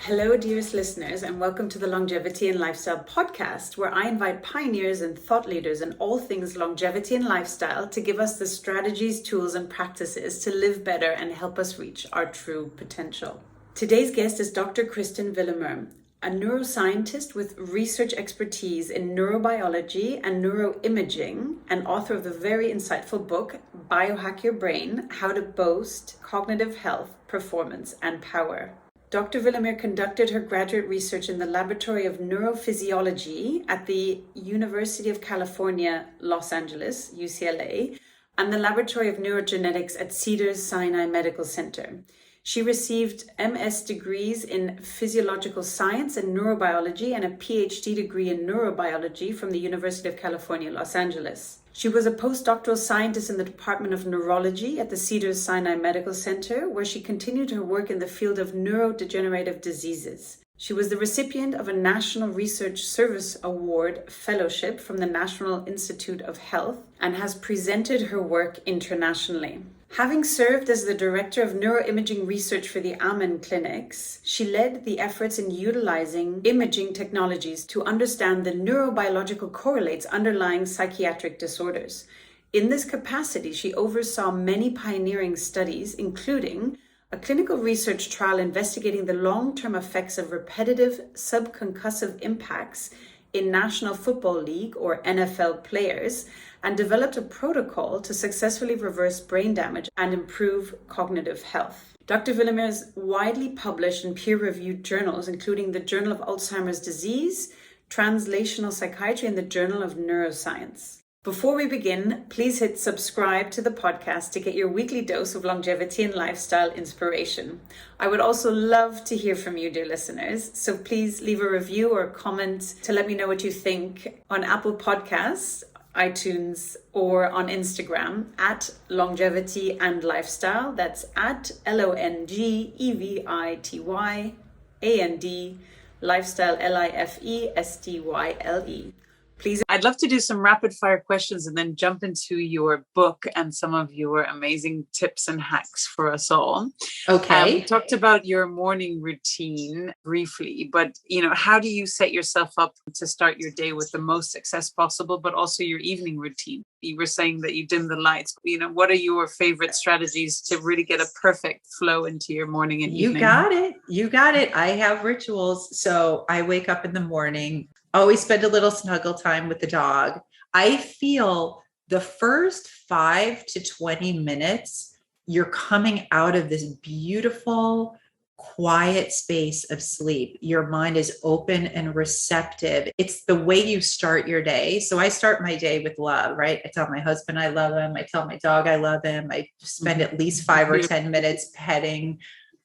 Hello, dearest listeners, and welcome to the Longevity and Lifestyle podcast, where I invite pioneers and thought leaders in all things longevity and lifestyle to give us the strategies, tools, and practices to live better and help us reach our true potential. Today's guest is Dr. Kristen Willeumier, a neuroscientist with research expertise in neurobiology and neuroimaging, and author of the very insightful book, Biohack Your Brain: How to Boost Cognitive Health, Performance, and Power. Dr. Willeumier conducted her graduate research in the Laboratory of Neurophysiology at the University of California, Los Angeles, UCLA, and the Laboratory of Neurogenetics at Cedars-Sinai Medical Center. She received MS degrees in Physiological Science and Neurobiology and a PhD degree in Neurobiology from the University of California, Los Angeles. She was a postdoctoral scientist in the Department of Neurology at the Cedars-Sinai Medical Center, where she continued her work in the field of neurodegenerative diseases. She was the recipient of a National Research Service Award Fellowship from the National Institute of Health and has presented her work internationally. Having served as the Director of Neuroimaging Research for the Amen Clinics, she led the efforts in utilizing imaging technologies to understand the neurobiological correlates underlying psychiatric disorders. In this capacity, she oversaw many pioneering studies, including a clinical research trial investigating the long-term effects of repetitive subconcussive impacts in National Football League or NFL players, and developed a protocol to successfully reverse brain damage and improve cognitive health. Dr. Willeumier is widely published in peer-reviewed journals, including the Journal of Alzheimer's Disease, Translational Psychiatry, and the Journal of Neuroscience. Before we begin, please hit subscribe to the podcast to get your weekly dose of longevity and lifestyle inspiration. I would also love to hear from you, dear listeners, so please leave a review or a comment to let me know what you think on Apple Podcasts, iTunes, or on Instagram at Longevity and Lifestyle. That's at LONGEVITY Lifestyle LIFESTYLE. Please, I'd love to do some rapid fire questions and then jump into your book and some of your amazing tips and hacks for us all. Okay. We talked about your morning routine briefly, but how do you set yourself up to start your day with the most success possible, but also your evening routine? You were saying that you dim the lights. What are your favorite strategies to really get a perfect flow into your morning and evening? You got it. I have rituals. So I wake up in the morning, always spend a little snuggle time with the dog. I feel the first 5 to 20 minutes, you're coming out of this beautiful, quiet space of sleep. Your mind is open and receptive. It's the way you start your day. So I start my day with love, right? I tell my husband I love him. I tell my dog I love him. I spend at least 5 or 10 minutes petting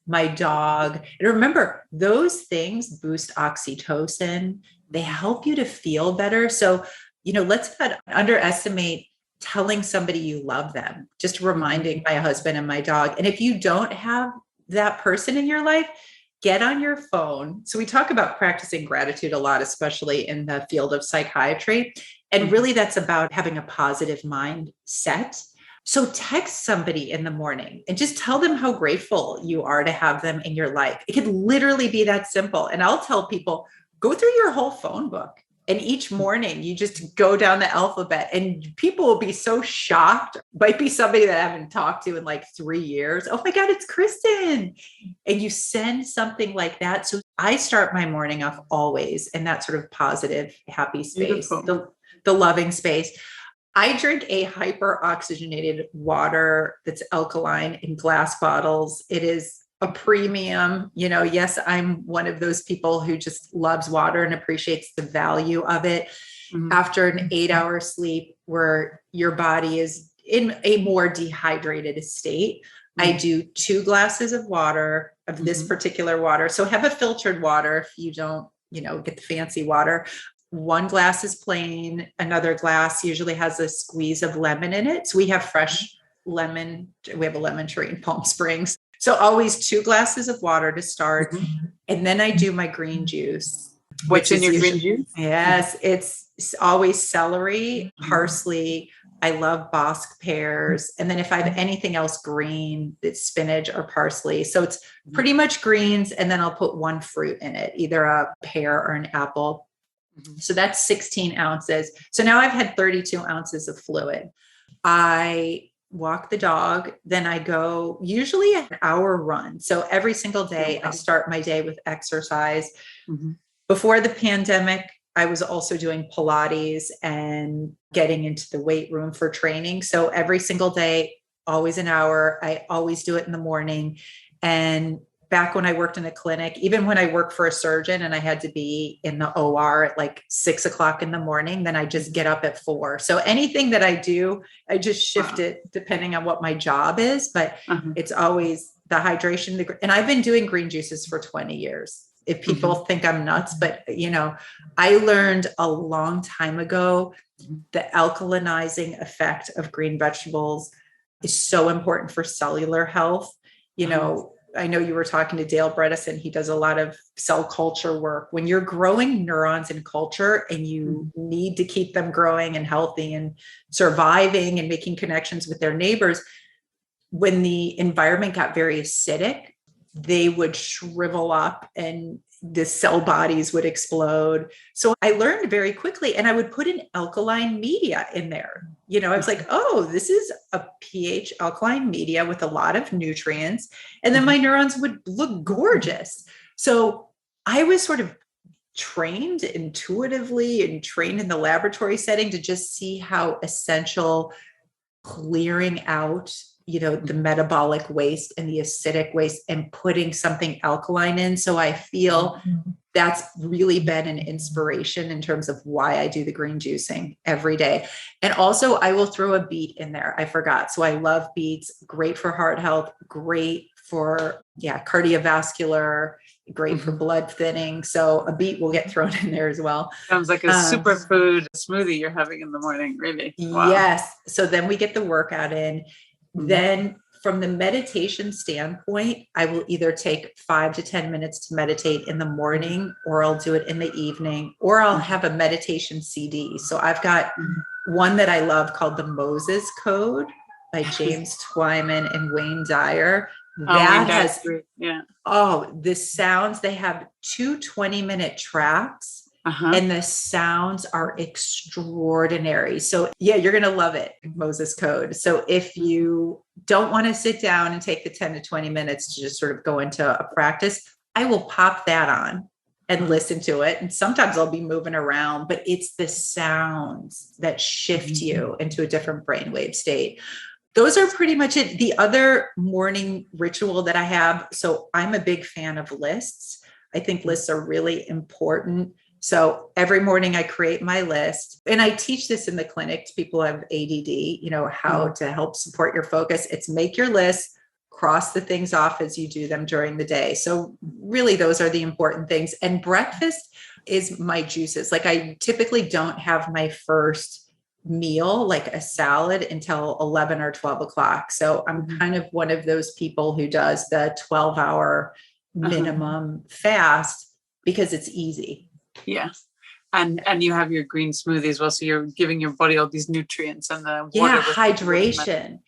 my dog. And remember, those things boost oxytocin. They help you to feel better. So, let's not underestimate telling somebody you love them, just reminding my husband and my dog. And if you don't have that person in your life, get on your phone. So we talk about practicing gratitude a lot, especially in the field of psychiatry. And really that's about having a positive mindset. So text somebody in the morning and just tell them how grateful you are to have them in your life. It could literally be that simple. And I'll tell people, go through your whole phone book. And each morning you just go down the alphabet and people will be so shocked. Might be somebody that I haven't talked to in like 3 years. Oh my God, it's Kristen. And you send something like that. So I start my morning off always in that sort of positive, happy space, the loving space. I drink a hyper oxygenated water that's alkaline in glass bottles. It is a premium, yes, I'm one of those people who just loves water and appreciates the value of it. After an 8-hour sleep where your body is in a more dehydrated state, I do 2 glasses of water, of this particular water. So have a filtered water if you don't, get the fancy water. 1 glass is plain. Another glass usually has a squeeze of lemon in it. So we have fresh lemon. We have a lemon tree in Palm Springs. So always 2 glasses of water to start. And then I do my green juice. What's in your green juice? Yes, it's always celery, parsley, I love Bosc pears. And then if I have anything else green, it's spinach or parsley. So it's pretty much greens. And then I'll put one fruit in it, either a pear or an apple. So that's 16 ounces. So now I've had 32 ounces of fluid. I walk the dog, then I go usually an hour run. So every single day I start my day with exercise. Before the pandemic, I was also doing Pilates and getting into the weight room for training. So every single day, always an hour. I always do it in the morning. And back when I worked in a clinic, even when I worked for a surgeon and I had to be in the OR at like 6 o'clock in the morning, then I just get up at 4. So anything that I do, I just shift it depending on what my job is, but it's always the hydration. And I've been doing green juices for 20 years. If people think I'm nuts, but I learned a long time ago, the alkalinizing effect of green vegetables is so important for cellular health. I know you were talking to Dale Bredesen. He does a lot of cell culture work. When you're growing neurons in culture and you need to keep them growing and healthy and surviving and making connections with their neighbors, when the environment got very acidic, they would shrivel up and the cell bodies would explode. So I learned very quickly, and I would put an alkaline media in there. I was like, oh, this is a pH alkaline media with a lot of nutrients. And then my neurons would look gorgeous. So I was sort of trained intuitively and trained in the laboratory setting to just see how essential clearing out the metabolic waste and the acidic waste and putting something alkaline in. So I feel that's really been an inspiration in terms of why I do the green juicing every day. And also I will throw a beet in there. I forgot. So I love beets, great for heart health, great for cardiovascular, great for blood thinning. So a beet will get thrown in there as well. Sounds like a superfood smoothie you're having in the morning, really. Wow. Yes. So then we get the workout in. Then from the meditation standpoint, I will either take 5 to 10 minutes to meditate in the morning, or I'll do it in the evening, or I'll have a meditation CD. So I've got one that I love called The Moses Code by James Twyman and Wayne Dyer. The sounds, they have 2 20-minute tracks. And the sounds are extraordinary. So you're going to love it, Moses Code. So if you don't want to sit down and take the 10 to 20 minutes to just sort of go into a practice, I will pop that on and listen to it. And sometimes I'll be moving around, but it's the sounds that shift you into a different brainwave state. Those are pretty much it. The other morning ritual that I have, so I'm a big fan of lists. I think lists are really important. So every morning I create my list, and I teach this in the clinic to people who have ADD, how to help support your focus. It's make your list, cross the things off as you do them during the day. So really those are the important things. And breakfast is my juices. Like I typically don't have my first meal, like a salad, until 11 or 12 o'clock. So I'm kind of one of those people who does the 12-hour minimum fast because it's easy. Yes. And you have your green smoothie as well. So you're giving your body all these nutrients and the water. Hydration.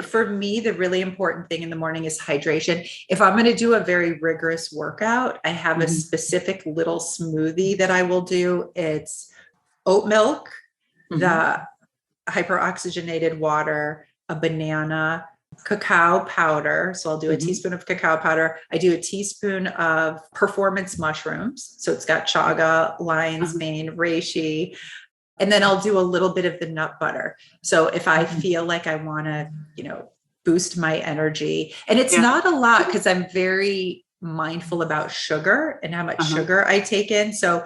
For me, the really important thing in the morning is hydration. If I'm going to do a very rigorous workout, I have a specific little smoothie that I will do. It's oat milk, the hyperoxygenated water, a banana, cacao powder. So I'll do a teaspoon of cacao powder. I do a teaspoon of performance mushrooms. So it's got chaga, lion's mane, reishi. And then I'll do a little bit of the nut butter. So if I feel like I want to, boost my energy, and it's not a lot because I'm very mindful about sugar and how much sugar I take in. So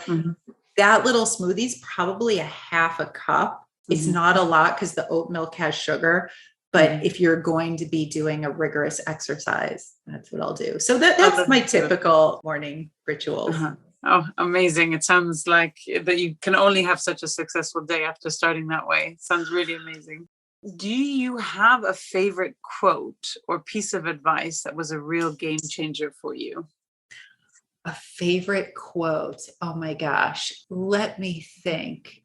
that little smoothie is probably a half a cup. It's not a lot because the oat milk has sugar. But if you're going to be doing a rigorous exercise, that's what I'll do. So that's my typical morning rituals. Oh, amazing. It sounds like that you can only have such a successful day after starting that way. It sounds really amazing. Do you have a favorite quote or piece of advice that was a real game changer for you? A favorite quote? Oh my gosh. Let me think.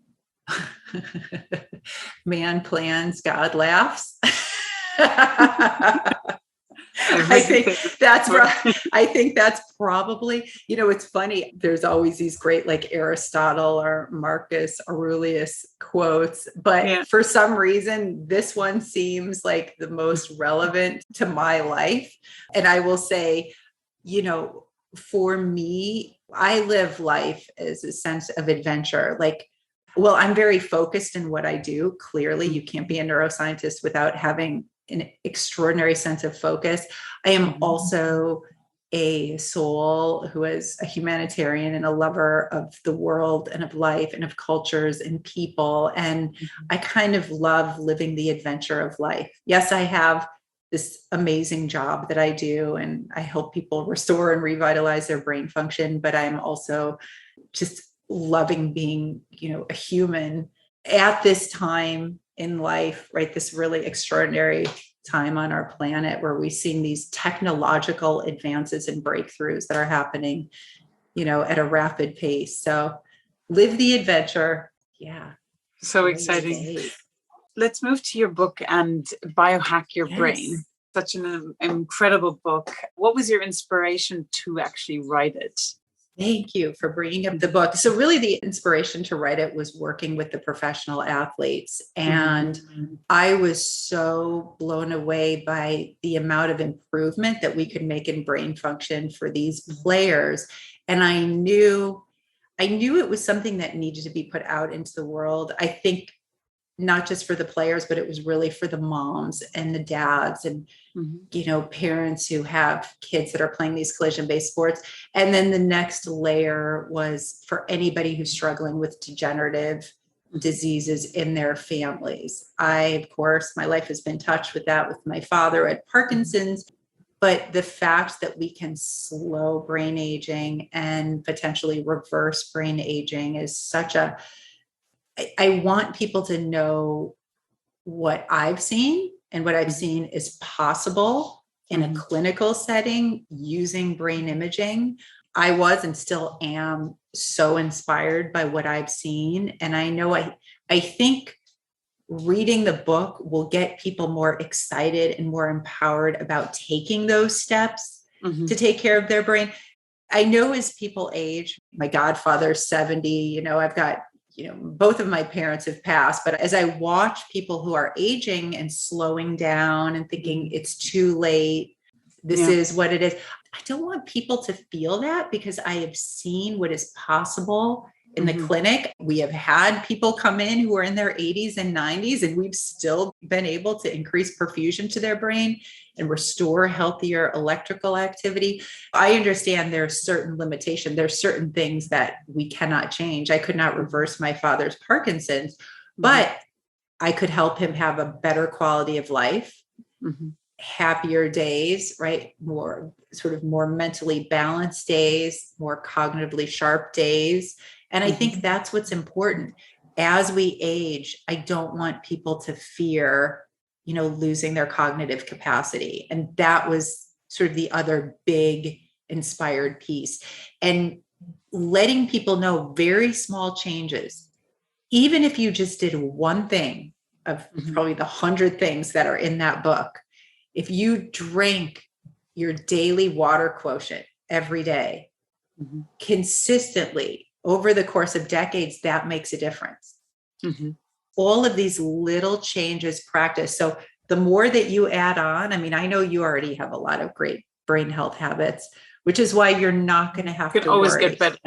Man plans, God laughs. I think that's probably, it's funny. There's always these great like Aristotle or Marcus Aurelius quotes, but for some reason, this one seems like the most relevant to my life. And I will say, for me, I live life as a sense of adventure. I'm very focused in what I do. Clearly, you can't be a neuroscientist without having an extraordinary sense of focus. I am also a soul who is a humanitarian and a lover of the world and of life and of cultures and people. And I kind of love living the adventure of life. Yes, I have this amazing job that I do, and I help people restore and revitalize their brain function, but I'm also just loving being, a human at this time in life, right? This really extraordinary time on our planet where we've seen these technological advances and breakthroughs that are happening, at a rapid pace. So live the adventure. Yeah. So exciting. Let's move to your book and Biohack Your Brain. Such an incredible book. What was your inspiration to actually write it? Thank you for bringing up the book. So really the inspiration to write it was working with the professional athletes. And I was so blown away by the amount of improvement that we could make in brain function for these players. And I knew it was something that needed to be put out into the world. I think not just for the players, but it was really for the moms and the dads and, parents who have kids that are playing these collision-based sports. And then the next layer was for anybody who's struggling with degenerative diseases in their families. Of course, my life has been touched with that with my father at Parkinson's, but the fact that we can slow brain aging and potentially reverse brain aging is I want people to know what I've seen, and what I've seen is possible in a clinical setting using brain imaging. I was and still am so inspired by what I've seen. And I know I think reading the book will get people more excited and more empowered about taking those steps to take care of their brain. I know as people age, my godfather's 70, I've got both of my parents have passed, but as I watch people who are aging and slowing down and thinking it's too late, this is what it is. I don't want people to feel that, because I have seen what is possible in the clinic. We have had people come in who are in their 80s and 90s, and we've still been able to increase perfusion to their brain and restore healthier electrical activity. I understand there's certain limitation. There's certain things that we cannot change. I could not reverse my father's Parkinson's, but I could help him have a better quality of life, happier days, right? More mentally balanced days, more cognitively sharp days. And I think that's what's important. As we age, I don't want people to fear, losing their cognitive capacity. And that was sort of the other big inspired piece. And letting people know very small changes, even if you just did one thing of probably the 100 things that are in that book, if you drank your daily water quotient every day consistently over the course of decades, that makes a difference. All of these little changes practice. So the more that you add on, I know you already have a lot of great brain health habits, which is why you're not going to have to always worry. Get better.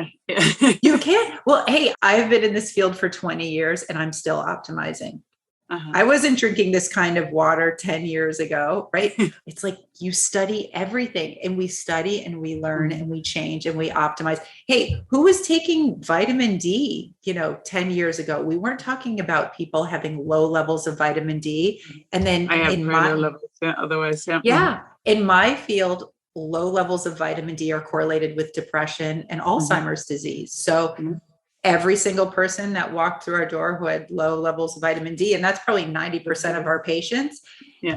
You can. Well, hey, I've been in this field for 20 years and I'm still optimizing. I wasn't drinking this kind of water 10 years ago, right? It's like you study everything, and we study and we learn and we change and we optimize. Hey, who was taking vitamin D, 10 years ago? We weren't talking about people having low levels of vitamin D. And then in my field, low levels of vitamin D are correlated with depression and Alzheimer's disease. So every single person that walked through our door who had low levels of vitamin D, and that's probably 90% of our patients,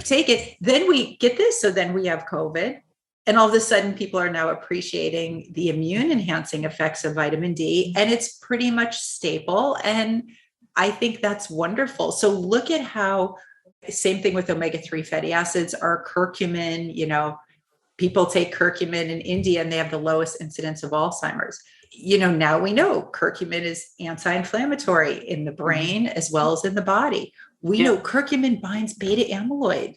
take it. Then we get this. So then we have COVID, and all of a sudden people are now appreciating the immune enhancing effects of vitamin D, and it's pretty much staple. And I think that's wonderful. So look at how, same thing with omega-3 fatty acids, our curcumin, people take curcumin in India and they have the lowest incidence of Alzheimer's. Now we know curcumin is anti-inflammatory in the brain as well as in the body. We know curcumin binds beta amyloid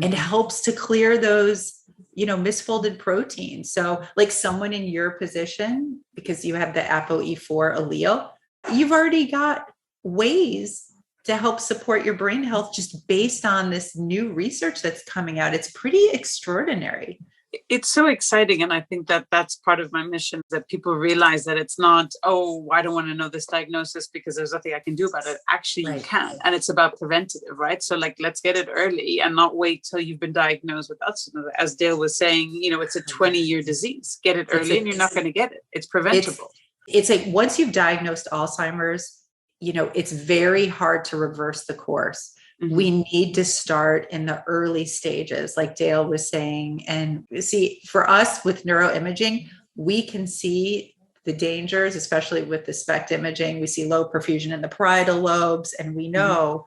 and helps to clear those, misfolded proteins. So like someone in your position, because you have the ApoE4 allele, you've already got ways to help support your brain health just based on this new research that's coming out. It's pretty extraordinary. It's so exciting. And I think that that's part of my mission, that people realize that it's not, oh, I don't want to know this diagnosis because there's nothing I can do about it. Actually, you can. And it's about preventative, right? So like, let's get it early and not wait till you've been diagnosed with Alzheimer's. As Dale was saying, it's a 20-year disease. Get it early and you're not going to get it. It's preventable. It's like once you've diagnosed Alzheimer's, it's very hard to reverse the course. We need to start in the early stages, like Dale was saying. And see, for us with neuroimaging, we can see the dangers, especially with the SPECT imaging. We see low perfusion in the parietal lobes, and we know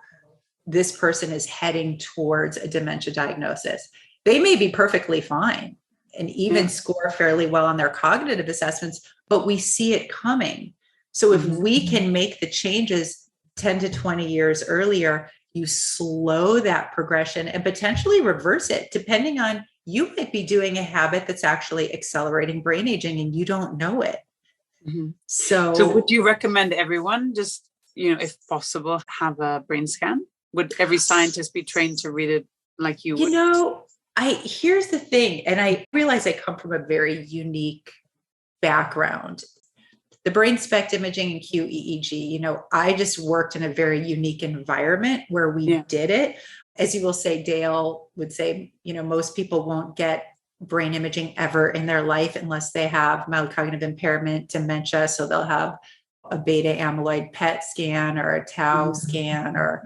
this person is heading towards a dementia diagnosis. They may be perfectly fine and even score fairly well on their cognitive assessments, but we see it coming. So if we can make the changes 10 to 20 years earlier, you slow that progression and potentially reverse it, depending on, you might be doing a habit that's actually accelerating brain aging and you don't know it. So would you recommend everyone just, if possible, have a brain scan? Would every scientist be trained to read it like you would? Here's the thing, and I realize I come from a very unique background. The brain SPECT imaging and QEEG, I just worked in a very unique environment where we did it. As you will say, Dale would say, most people won't get brain imaging ever in their life unless they have mild cognitive impairment, dementia. So they'll have a beta amyloid PET scan or a tau scan, or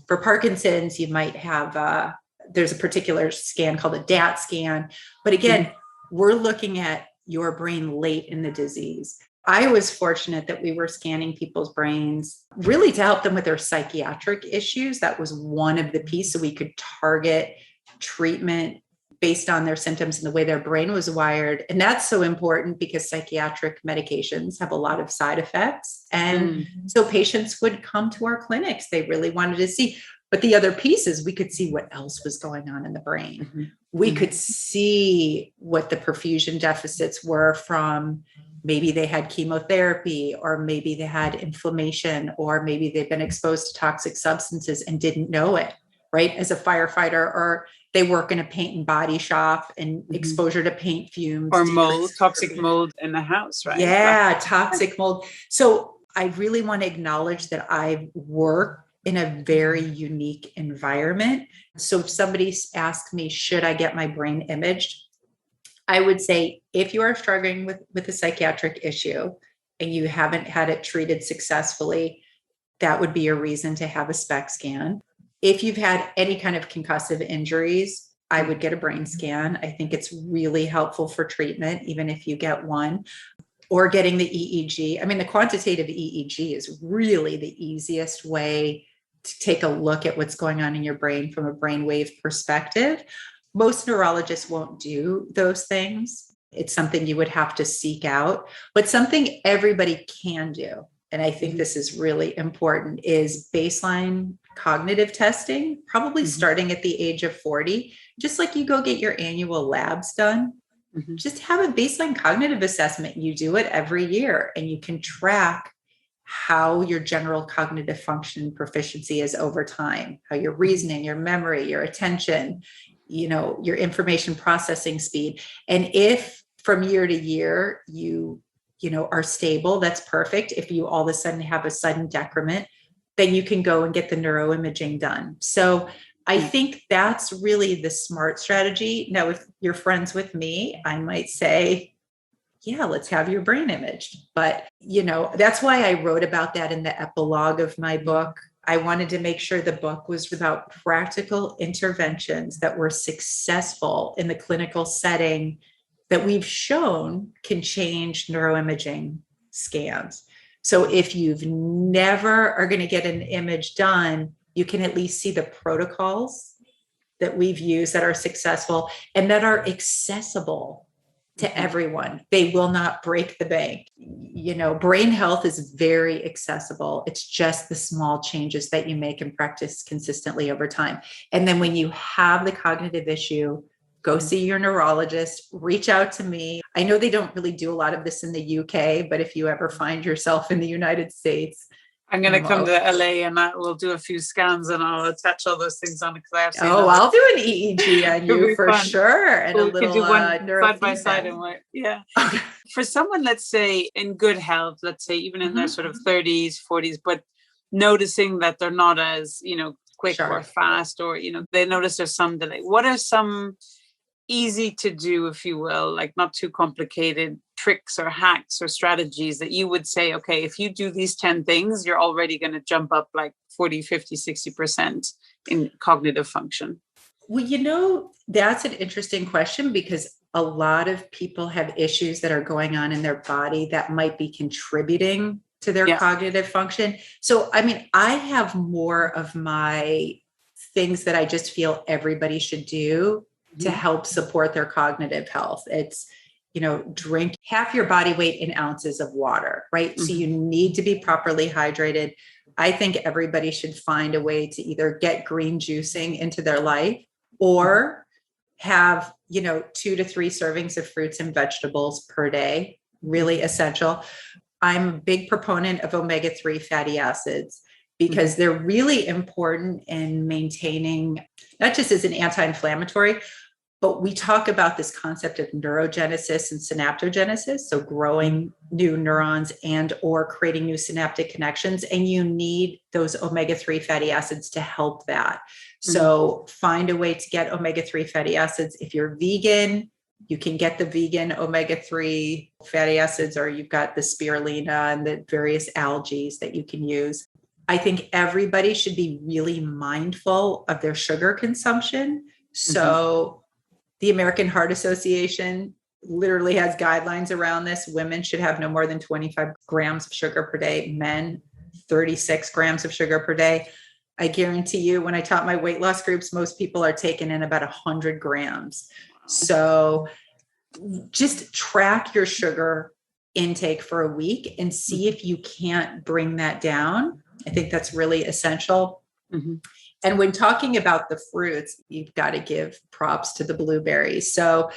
for Parkinson's, you might have, there's a particular scan called a DAT scan. But again, we're looking at your brain late in the disease. I was fortunate that we were scanning people's brains really to help them with their psychiatric issues. That was one of the pieces. So we could target treatment based on their symptoms and the way their brain was wired. And that's so important because psychiatric medications have a lot of side effects. And so patients would come to our clinics. They really wanted to see. But the other piece is we could see what else was going on in the brain. We could see what the perfusion deficits were from, maybe they had chemotherapy, or maybe they had inflammation, or maybe they've been exposed to toxic substances and didn't know it, right? As a firefighter, or they work in a paint and body shop and exposure to paint fumes. Or mold, toxic mold in the house, right? Yeah, toxic mold. So I really want to acknowledge that I work in a very unique environment. So if somebody asked me, should I get my brain imaged? I would say, if you are struggling with a psychiatric issue and you haven't had it treated successfully, that would be a reason to have a SPECT scan. If you've had any kind of concussive injuries, I would get a brain scan. I think it's really helpful for treatment, even if you get one. Or getting the EEG. I mean, the quantitative EEG is really the easiest way to take a look at what's going on in your brain from a brainwave perspective. Most neurologists won't do those things. It's something you would have to seek out, but something everybody can do. And I think this is really important, is baseline cognitive testing, probably starting at the age of 40, just like you go get your annual labs done. Just have a baseline cognitive assessment. You do it every year and you can track how your general cognitive function proficiency is over time, how your reasoning, your memory, your attention, your information processing speed. And if from year to year, you are stable, that's perfect. If you all of a sudden have a sudden decrement, then you can go and get the neuroimaging done. So I think that's really the smart strategy. Now, if you're friends with me, I might say, yeah, let's have your brain imaged. But, that's why I wrote about that in the epilogue of my book. I wanted to make sure the book was about practical interventions that were successful in the clinical setting that we've shown can change neuroimaging scans. So if you've never are going to get an image done, you can at least see the protocols that we've used that are successful and that are accessible to everyone. They will not break the bank. Brain health is very accessible. It's just the small changes that you make and practice consistently over time. And then when you have the cognitive issue, go see your neurologist, reach out to me. I know they don't really do a lot of this in the UK, but if you ever find yourself in the United States, I'm going to come to LA and we'll do a few scans and I'll attach all those things on it. I'll do an EEG on you for sure. And a little neurofeedback. Side by side. Yeah. For someone, let's say in good health, let's say even in their sort of 30s, 40s, but noticing that they're not as, quick or fast, or, they notice there's some delay. What are some easy to do, if you will, like not too complicated tricks or hacks or strategies that you would say, okay, if you do these 10 things, you're already going to jump up like 40, 50, 60% in cognitive function? Well, that's an interesting question, because a lot of people have issues that are going on in their body that might be contributing to their cognitive function. So, I have more of my things that I just feel everybody should do to help support their cognitive health. It's, drink half your body weight in ounces of water, right? So you need to be properly hydrated. I think everybody should find a way to either get green juicing into their life or have, 2 to 3 servings of fruits and vegetables per day, really essential. I'm a big proponent of omega-3 fatty acids because they're really important in maintaining, not just as an anti-inflammatory, but we talk about this concept of neurogenesis and synaptogenesis. So growing new neurons and or creating new synaptic connections. And you need those omega-3 fatty acids to help that. So find a way to get omega-3 fatty acids. If you're vegan, you can get the vegan omega-3 fatty acids, or you've got the spirulina and the various algae that you can use. I think everybody should be really mindful of their sugar consumption. So the American Heart Association literally has guidelines around this. Women should have no more than 25 grams of sugar per day. Men, 36 grams of sugar per day. I guarantee you, when I taught my weight loss groups, most people are taking in about 100 grams. So just track your sugar intake for a week and see if you can't bring that down. I think that's really essential. And when talking about the fruits, you've got to give props to the blueberries. So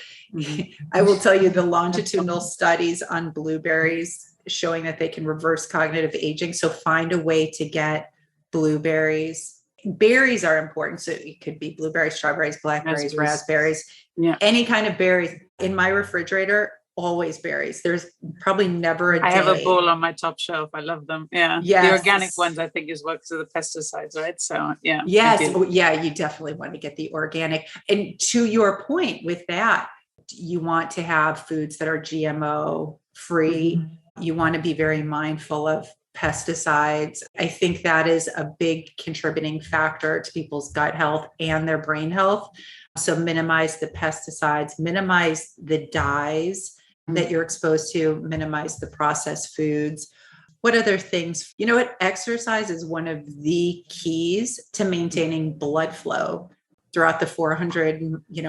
I will tell you the longitudinal studies on blueberries showing that they can reverse cognitive aging. So find a way to get blueberries. Berries are important. So it could be blueberries, strawberries, blackberries, raspberries, any kind of berries. In my refrigerator, always berries. There's probably never a day. I have a bowl on my top shelf. I love them. Yeah. The organic ones, I think, is what, because of the pesticides, right? So, yeah. Yes. You definitely want to get the organic. And to your point with that, you want to have foods that are GMO free. You want to be very mindful of pesticides. I think that is a big contributing factor to people's gut health and their brain health. So minimize the pesticides, minimize the dyes that you're exposed to, minimize the processed foods. What other things? Exercise is one of the keys to maintaining blood flow throughout the 400,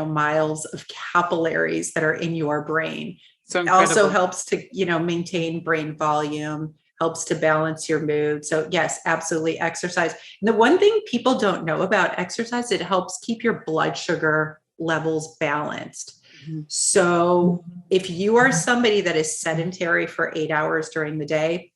miles of capillaries that are in your brain. So it also helps to, maintain brain volume, helps to balance your mood. So yes, absolutely exercise. And the one thing people don't know about exercise, it helps keep your blood sugar levels balanced. So if you are somebody that is sedentary for 8 hours during the day,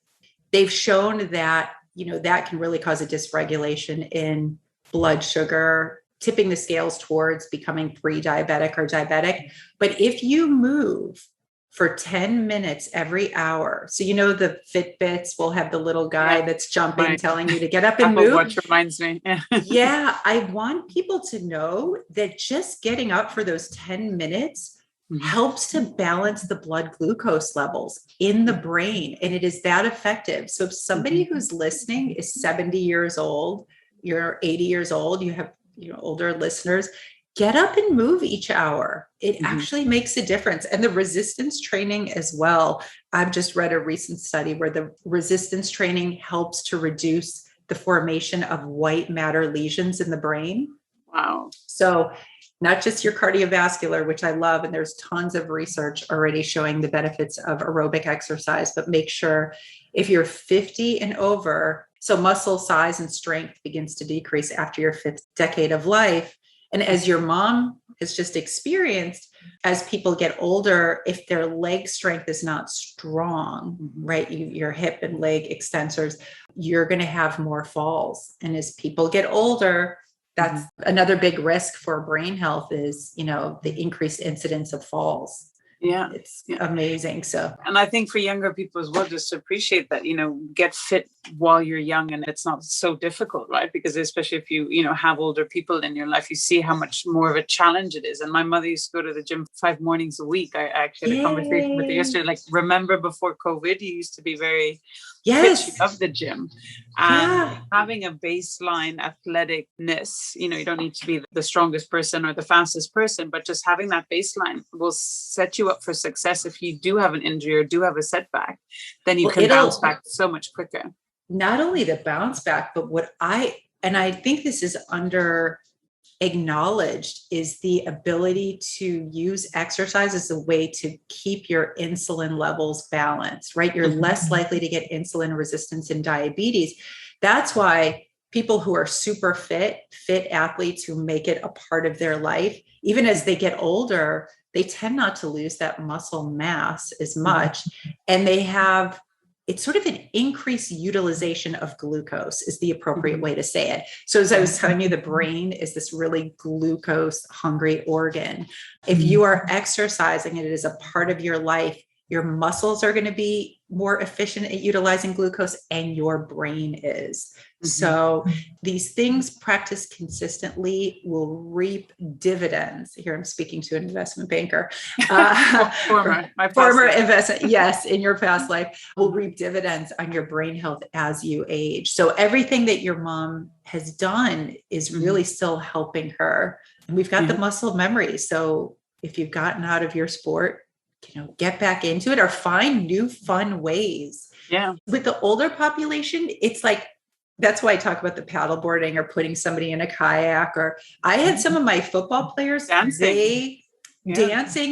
they've shown that, that can really cause a dysregulation in blood sugar, tipping the scales towards becoming pre-diabetic or diabetic. But if you move for 10 minutes every hour, so the Fitbits will have the little guy that's jumping, telling you to get up and Apple move. Watch reminds me. I want people to know that just getting up for those 10 minutes helps to balance the blood glucose levels in the brain. And it is that effective. So if somebody who's listening is 70 years old, you're 80 years old, you have older listeners, get up and move each hour. It actually makes a difference. And the resistance training as well. I've just read a recent study where the resistance training helps to reduce the formation of white matter lesions in the brain. Wow. So not just your cardiovascular, which I love, and there's tons of research already showing the benefits of aerobic exercise, but make sure if you're 50 and over, so muscle size and strength begins to decrease after your 5th decade of life. And as your mom has just experienced, as people get older, if their leg strength is not strong, right, your hip and leg extensors, you're going to have more falls. And as people get older, that's another big risk for brain health is, the increased incidence of falls. Yeah. It's amazing. So, and I think for younger people as well, just to appreciate that, get fit while you're young, and it's not so difficult, right? Because especially if you have older people in your life, you see how much more of a challenge it is. And my mother used to go to the gym 5 mornings a week. I actually had a conversation with her yesterday, like, remember before COVID, you used to be very fit of the gym, and having a baseline athleticness, you don't need to be the strongest person or the fastest person, but just having that baseline will set you up for success. If you do have an injury or do have a setback, then you can bounce back so much quicker. Not only the bounce back, but I think this is under acknowledged, is the ability to use exercise as a way to keep your insulin levels balanced, right? You're less likely to get insulin resistance and diabetes. That's why people who are super fit athletes who make it a part of their life, even as they get older, they tend not to lose that muscle mass as much. And they have, it's sort of an increased utilization of glucose is the appropriate way to say it. So as I was telling you, the brain is this really glucose hungry organ. If you are exercising and it is a part of your life, your muscles are going to be more efficient at utilizing glucose, and your brain is. So these things practiced consistently will reap dividends. Here I'm speaking to an investment banker. Former investment, yes, in your past life, will reap dividends on your brain health as you age. So everything that your mom has done is really still helping her. And we've got the muscle memory. So if you've gotten out of your sport, get back into it or find new fun ways. Yeah. With the older population, it's like, that's why I talk about the paddleboarding or putting somebody in a kayak, or I had some of my football players, dancing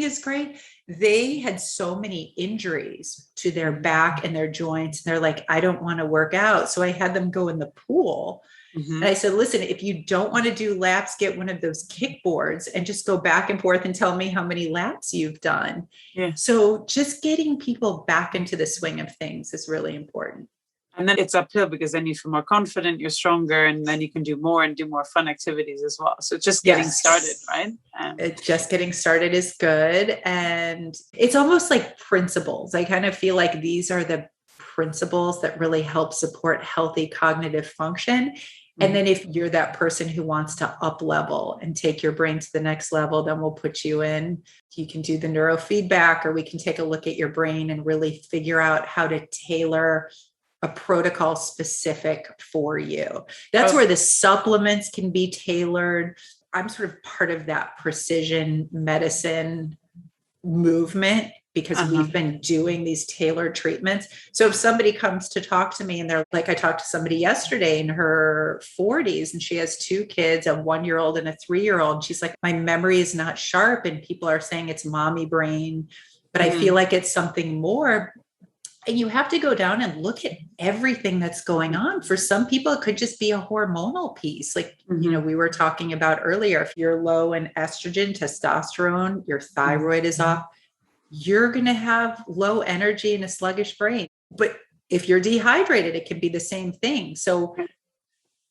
is great. They had so many injuries to their back and their joints. And they're like, I don't want to work out. So I had them go in the pool. And I said, listen, if you don't want to do laps, get one of those kickboards and just go back and forth and tell me how many laps you've done. Yeah. So just getting people back into the swing of things is really important. And then it's uphill because then you feel more confident, you're stronger, and then you can do more and do more fun activities as well. So it's just getting started, right? It's just getting started is good. And it's almost like principles. I kind of feel like these are the principles that really help support healthy cognitive function. And then if you're that person who wants to up level and take your brain to the next level, then we'll put you in. You can do the neurofeedback, or we can take a look at your brain and really figure out how to tailor a protocol specific for you. That's where the supplements can be tailored. I'm sort of part of that precision medicine movement because we've been doing these tailored treatments. So if somebody comes to talk to me and they're like, I talked to somebody yesterday in her 40s and she has 2 kids, a 1-year-old and a 3-year-old. She's like, my memory is not sharp and people are saying it's mommy brain, but I feel like it's something more. And you have to go down and look at everything that's going on. For some people, it could just be a hormonal piece. Like, we were talking about earlier, if you're low in estrogen, testosterone, your thyroid is off, you're going to have low energy and a sluggish brain. But if you're dehydrated, it can be the same thing. So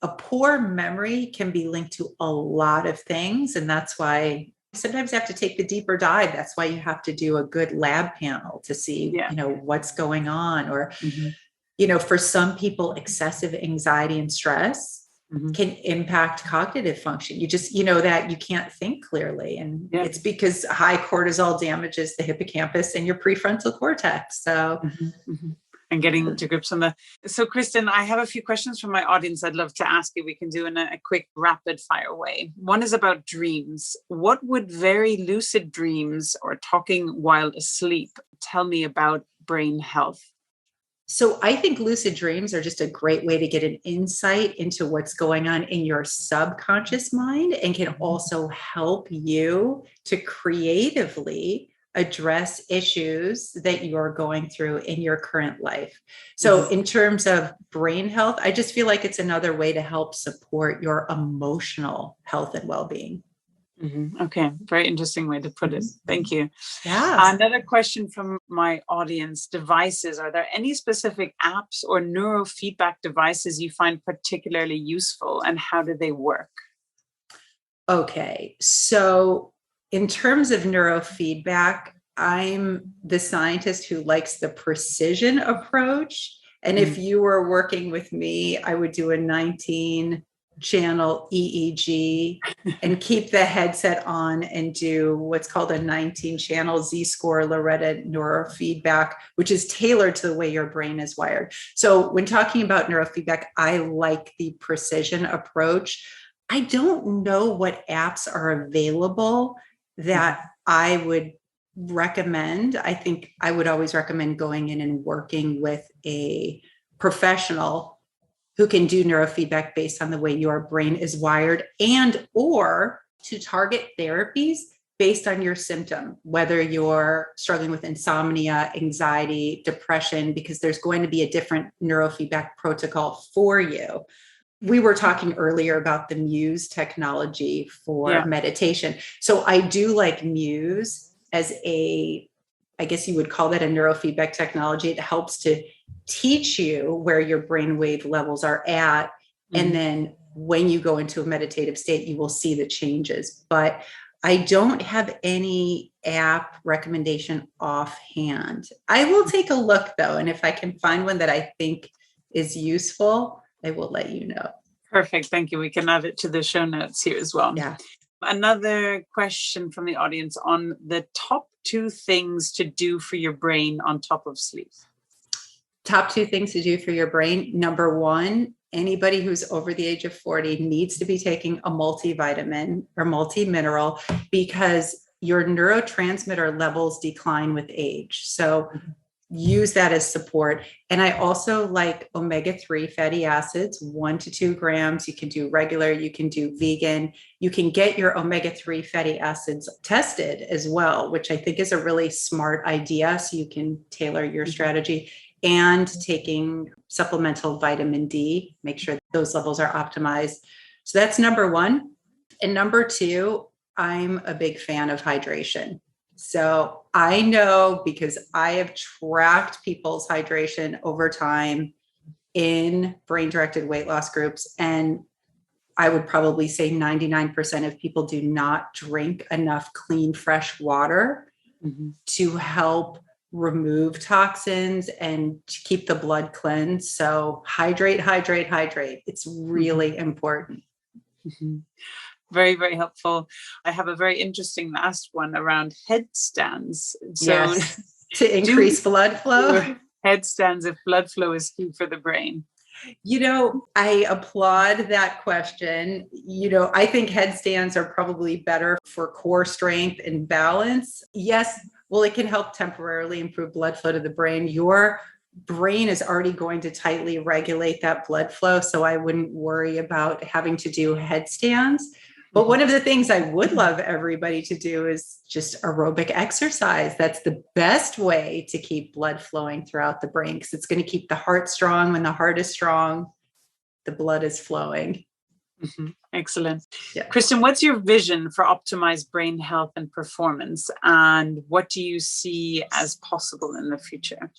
a poor memory can be linked to a lot of things. And that's why sometimes you have to take the deeper dive. That's why you have to do a good lab panel to see, what's going on. Or, for some people, excessive anxiety and stress can impact cognitive function. You just, that you can't think clearly. And it's because high cortisol damages the hippocampus and your prefrontal cortex. So and getting to grips on that. So, Kristen, I have a few questions from my audience I'd love to ask you. We can do in a quick rapid fire way. One is about dreams. What would very lucid dreams or talking while asleep tell me about brain health? So I think lucid dreams are just a great way to get an insight into what's going on in your subconscious mind, and can also help you to creatively address issues that you're going through in your current life. So in terms of brain health, I just feel like it's another way to help support your emotional health and well-being. Okay, very interesting way to put it. Thank you. Yeah. Another question from my audience, devices. Are there any specific apps or neurofeedback devices you find particularly useful, and how do they work? Okay, so in terms of neurofeedback, I'm the scientist who likes the precision approach. And if you were working with me, I would do a 19 channel EEG and keep the headset on and do what's called a 19 channel Z-score Loretta neurofeedback, which is tailored to the way your brain is wired. So when talking about neurofeedback, I like the precision approach. I don't know what apps are available that I would recommend. I think I would always recommend going in and working with a professional who can do neurofeedback based on the way your brain is wired, and or to target therapies based on your symptom, whether you're struggling with insomnia, anxiety, depression, because there's going to be a different neurofeedback protocol for you. We were talking earlier about the Muse technology for meditation. So I do like Muse as I guess you would call that a neurofeedback technology. It helps to teach you where your brainwave levels are at. And then when you go into a meditative state, you will see the changes. But I don't have any app recommendation offhand. I will take a look though. And if I can find one that I think is useful, I will let you know. Perfect. Thank you. We can add it to the show notes here as well. Yeah. Another question from the audience on the top 2 things to do for your brain on top of sleep. Top 2 things to do for your brain. Number 1, anybody who's over the age of 40 needs to be taking a multivitamin or multi-mineral, because your neurotransmitter levels decline with age. So use that as support. And I also like omega-3 fatty acids, 1 to 2 grams. You can do regular, you can do vegan. You can get your omega-3 fatty acids tested as well, which I think is a really smart idea. So you can tailor your strategy. And taking supplemental vitamin D, make sure those levels are optimized. So that's number 1. And number 2, I'm a big fan of hydration. So I know, because I have tracked people's hydration over time in brain-directed weight loss groups, and I would probably say 99% of people do not drink enough clean, fresh water to help remove toxins and to keep the blood cleansed. So hydrate. It's really important. Very, very helpful. I have a very interesting last one around headstands. So yes, to increase blood flow. Headstands if blood flow is key for the brain. I applaud that question. I think headstands are probably better for core strength and balance. Yes, well, it can help temporarily improve blood flow to the brain. Your brain is already going to tightly regulate that blood flow, so I wouldn't worry about having to do headstands. But one of the things I would love everybody to do is just aerobic exercise. That's the best way to keep blood flowing throughout the brain, because it's going to keep the heart strong. When the heart is strong, the blood is flowing. Excellent. Yeah. Kristen, what's your vision for optimized brain health and performance? And what do you see as possible in the future?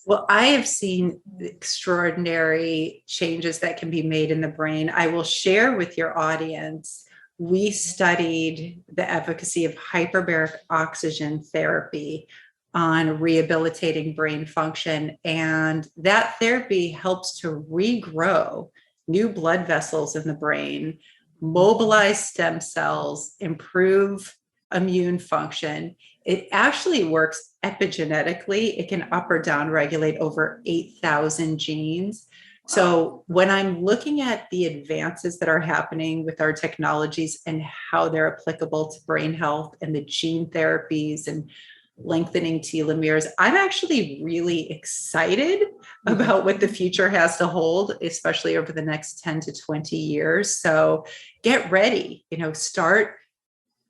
Well, I have seen extraordinary changes that can be made in the brain. I will share with your audience. We studied the efficacy of hyperbaric oxygen therapy on rehabilitating brain function. And that therapy helps to regrow new blood vessels in the brain, mobilize stem cells, improve immune function. It actually works epigenetically. It can up or down regulate over 8,000 genes. So when I'm looking at the advances that are happening with our technologies and how they're applicable to brain health and the gene therapies and lengthening telomeres, I'm actually really excited about what the future has to hold, especially over the next 10 to 20 years. So get ready, start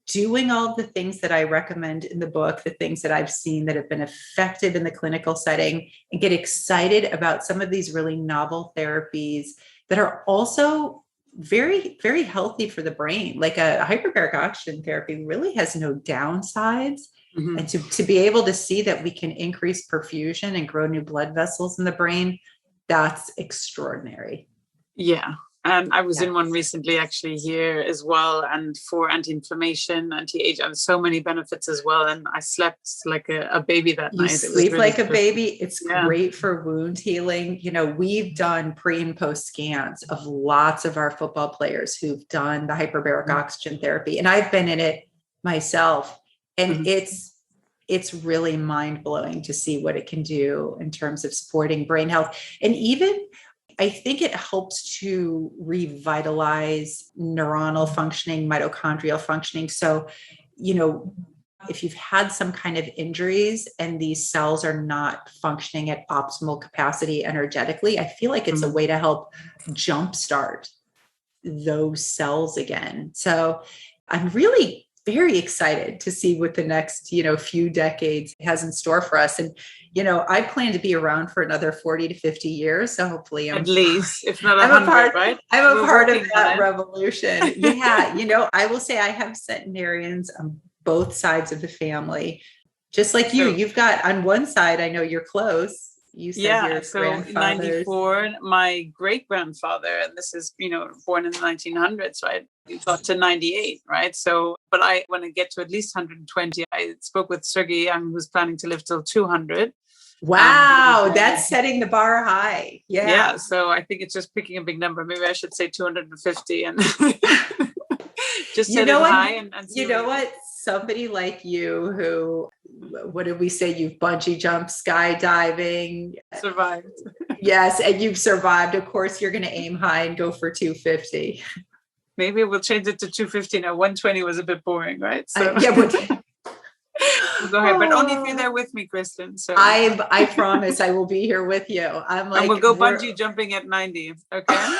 doing all the things that I recommend in the book, the things that I've seen that have been effective in the clinical setting, and get excited about some of these really novel therapies that are also very, very healthy for the brain. Like a hyperbaric oxygen therapy really has no downsides. Mm-hmm. And to be able to see that we can increase perfusion and grow new blood vessels in the brain, that's extraordinary. Yeah. And I was in one recently actually here as well, and for anti-inflammation, anti-age, and so many benefits as well. And I slept like a baby that night. Sleep like a baby. It's great for wound healing. We've done pre and post scans of lots of our football players who've done the hyperbaric oxygen therapy. And I've been in it myself. And it's really mind-blowing to see what it can do in terms of supporting brain health. And even I think it helps to revitalize neuronal functioning, mitochondrial functioning. So, if you've had some kind of injuries and these cells are not functioning at optimal capacity energetically, I feel like it's a way to help jumpstart those cells again. So I'm really very excited to see what the next, few decades has in store for us. And, I plan to be around for another 40 to 50 years. So hopefully at least, if not 100, right? I'm a part of that revolution. Yeah. I will say I have centenarians on both sides of the family, just like you. You've got on one side, I know you're close. You said your grandfather's. 94, my great grandfather, and this is, born in the 1900s, right? He got to 98, right? So, but when I get to at least 120, I spoke with Sergey Young, who's planning to live till 200. Wow, that's setting the bar high. Yeah. So I think it's just picking a big number. Maybe I should say 250 and just set it high. And you know what? Somebody like you who, what did we say? You've bungee jumped, skydiving. Survived. Yes. And you've survived. Of course, you're going to aim high and go for 250. Maybe we'll change it to 250 now. 120 was a bit boring, right? So go ahead, but only if you're there with me, Kristen. So I promise I will be here with you. I'm like, and we'll go bungee jumping at 90. Okay.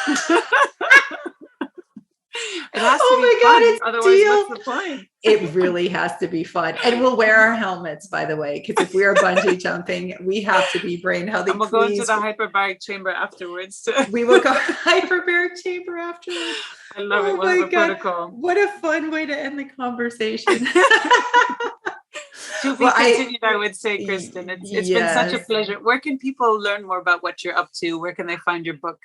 It has to be fun. It's otherwise what's the point? It really has to be fun. And we'll wear our helmets, by the way, because if we are bungee jumping, we have to be brain healthy. And we'll go into the hyperbaric chamber afterwards. We will go hyperbaric chamber afterwards. I love it. We'll have a protocol. What a fun way to end the conversation. To be continued, I would say, Kristen. It's been such a pleasure. Where can people learn more about what you're up to? Where can they find your book?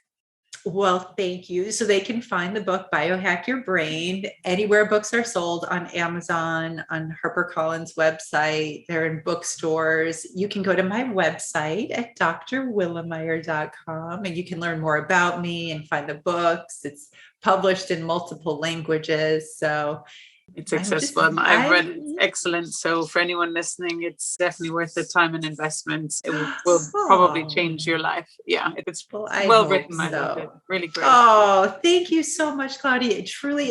Well, thank you. So they can find the book, Biohack Your Brain, anywhere books are sold, on Amazon, on HarperCollins' website. They're in bookstores. You can go to my website at drwilleumier.com and you can learn more about me and find the books. It's published in multiple languages. So it's accessible. I've read it. Excellent. So for anyone listening, it's definitely worth the time and investment. It will probably change your life. Yeah, it's well written. I love it. Really great. Oh, thank you so much, Claudia. It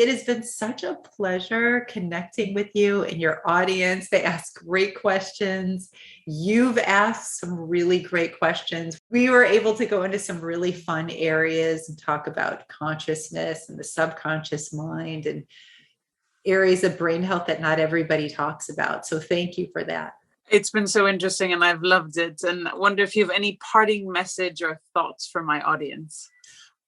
has been such a pleasure connecting with you and your audience. They ask great questions. You've asked some really great questions. We were able to go into some really fun areas and talk about consciousness and the subconscious mind and areas of brain health that not everybody talks about. So thank you for that. It's been so interesting and I've loved it. And I wonder if you have any parting message or thoughts for my audience.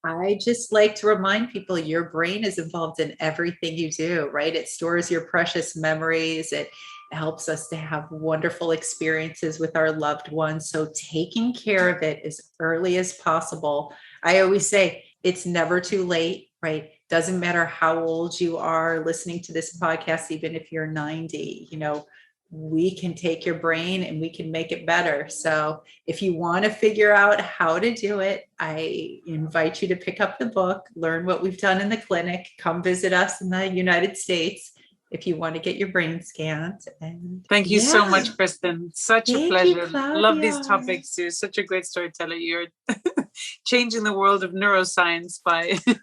I just like to remind people your brain is involved in everything you do, right? It stores your precious memories. It helps us to have wonderful experiences with our loved ones. So taking care of it as early as possible. I always say it's never too late, right? Doesn't matter how old you are listening to this podcast, even if you're 90, we can take your brain and we can make it better. So if you want to figure out how to do it, I invite you to pick up the book, learn what we've done in the clinic, come visit us in the United States, if you want to get your brain scanned. And thank you so much, Kristen. Such a Thank you, pleasure. Claudia. Love these topics. You're such a great storyteller. You're changing the world of neuroscience by all these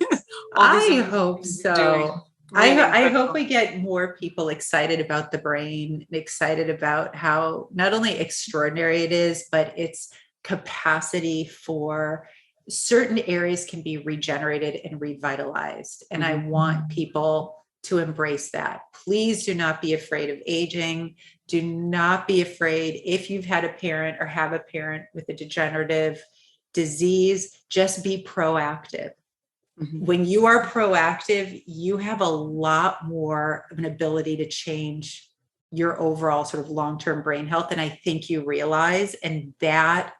I amazing hope things you're doing. so. Really I hope incredible. we get more people excited about the brain, and excited about how not only extraordinary it is, but its capacity for certain areas can be regenerated and revitalized. And I want people to embrace that. Please do not be afraid of aging. Do not be afraid if you've had a parent or have a parent with a degenerative disease. Just be proactive. When you are proactive, you have a lot more of an ability to change your overall sort of long-term brain health. And I think you realize, and that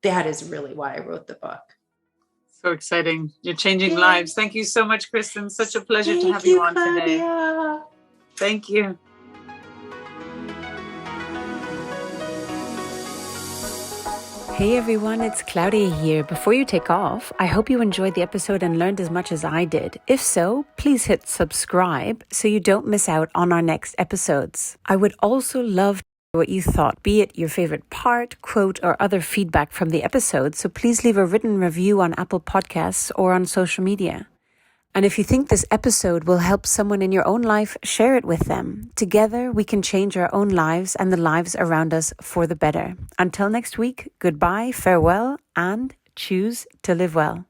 is really why I wrote the book. So exciting. You're changing lives. Thank you so much, Kristen. Such a pleasure to have you on today. Thank you. Hey everyone, it's Claudia here. Before you take off, I hope you enjoyed the episode and learned as much as I did. If so, please hit subscribe so you don't miss out on our next episodes. I would also love to hear what you thought, be it your favorite part, quote, or other feedback from the episode, so please leave a written review on Apple Podcasts or on social media. And if you think this episode will help someone in your own life, share it with them. Together, we can change our own lives and the lives around us for the better. Until next week, goodbye, farewell, and choose to live well.